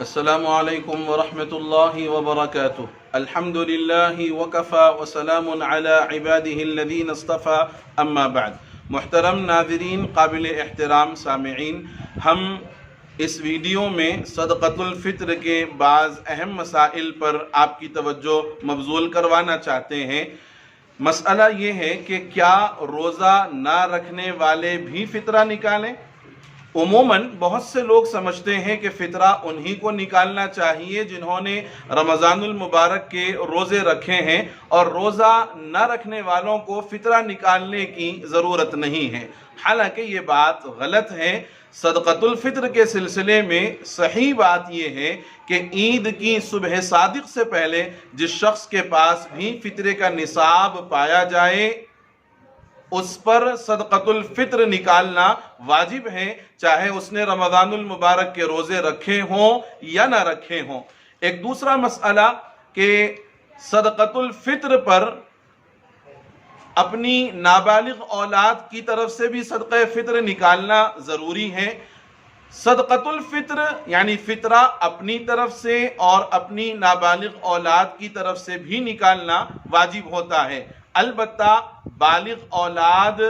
السلام علیکم ورحمۃ اللہ وبرکاتہ. الحمد للہ وکفا وسلام علی عبادہ الذین اصطفى اما بعد. محترم ناظرین، قابل احترام سامعین، ہم اس ویڈیو میں صدقۃ الفطر کے بعض اہم مسائل پر آپ کی توجہ مبذول کروانا چاہتے ہیں. مسئلہ یہ ہے کہ کیا روزہ نہ رکھنے والے بھی فطرہ نکالیں؟ عموماً بہت سے لوگ سمجھتے ہیں کہ فطرہ انہی کو نکالنا چاہیے جنہوں نے رمضان المبارک کے روزے رکھے ہیں، اور روزہ نہ رکھنے والوں کو فطرہ نکالنے کی ضرورت نہیں ہے. حالانکہ یہ بات غلط ہے. صدقۃ الفطر کے سلسلے میں صحیح بات یہ ہے کہ عید کی صبح صادق سے پہلے جس شخص کے پاس بھی فطرے کا نصاب پایا جائے اس پر صدقۃ الفطر نکالنا واجب ہے، چاہے اس نے رمضان المبارک کے روزے رکھے ہوں یا نہ رکھے ہوں. ایک دوسرا مسئلہ کہ صدقۃ الفطر پر اپنی نابالغ اولاد کی طرف سے بھی صدقہ فطر نکالنا ضروری ہے. صدقۃ الفطر یعنی فطرہ اپنی طرف سے اور اپنی نابالغ اولاد کی طرف سے بھی نکالنا واجب ہوتا ہے. البتہ بالغ اولاد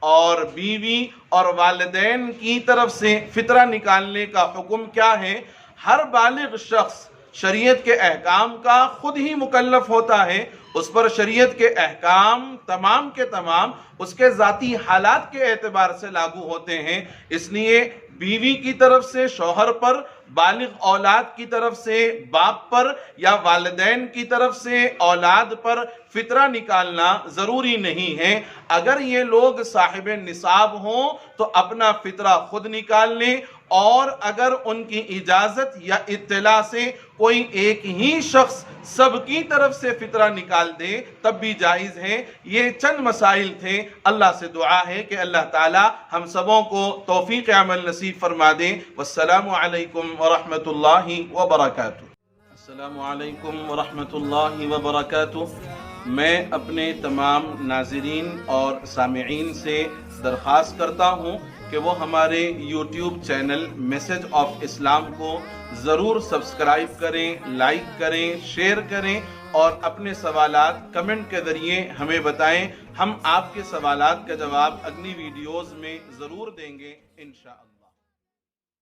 اور بیوی اور والدین کی طرف سے فطرہ نکالنے کا حکم کیا ہے؟ ہر بالغ شخص شریعت کے احکام کا خود ہی مکلف ہوتا ہے. اس پر شریعت کے احکام تمام کے تمام اس کے ذاتی حالات کے اعتبار سے لاگو ہوتے ہیں. اس لیے بیوی کی طرف سے شوہر پر، بالغ اولاد کی طرف سے باپ پر، یا والدین کی طرف سے اولاد پر فطرہ نکالنا ضروری نہیں ہے. اگر یہ لوگ صاحب نصاب ہوں تو اپنا فطرہ خود نکال لیں، اور اگر ان کی اجازت یا اطلاع سے کوئی ایک ہی شخص سب کی طرف سے فطرہ نکال دے تب بھی جائز ہے. یہ چند مسائل تھے. اللہ سے دعا ہے کہ اللہ تعالی ہم سبوں کو توفیق عمل نصیب فرما دے. والسلام علیکم ورحمۃ اللہ وبرکاتہ. السلام علیکم ورحمۃ اللہ وبرکاتہ. میں اپنے تمام ناظرین اور سامعین سے درخواست کرتا ہوں کہ وہ ہمارے یوٹیوب چینل میسج آف اسلام کو ضرور سبسکرائب کریں، لائک کریں، شیئر کریں، اور اپنے سوالات کمنٹ کے ذریعے ہمیں بتائیں. ہم آپ کے سوالات کا جواب اگلی ویڈیوز میں ضرور دیں گے انشاءاللہ.